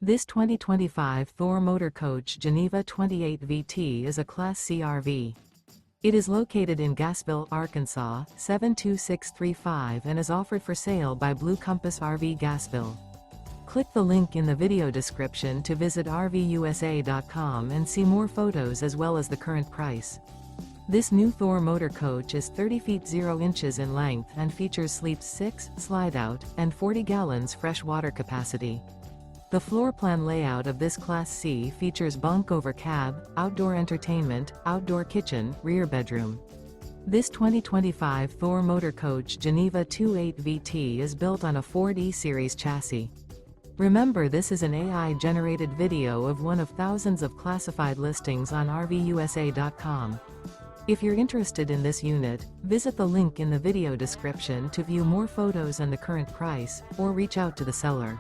This 2025 Thor Motor Coach Geneva 28 VT is a Class C RV. It is located in Gassville, Arkansas, 72635 and is offered for sale by Blue Compass RV Gassville. Click the link in the video description to visit RVUSA.com and see more photos as well as the current price. This new Thor Motor Coach is 30 feet 0 inches in length and features sleeps 6, slide-out, and 40 gallons fresh water capacity. The floor plan layout of this Class C features bunk over cab, outdoor entertainment, outdoor kitchen, rear bedroom. This 2025 Thor Motor Coach Geneva 28 VT is built on a Ford E-Series chassis. Remember, this is an AI-generated video of one of thousands of classified listings on RVUSA.com. If you're interested in this unit, visit the link in the video description to view more photos and the current price, or reach out to the seller.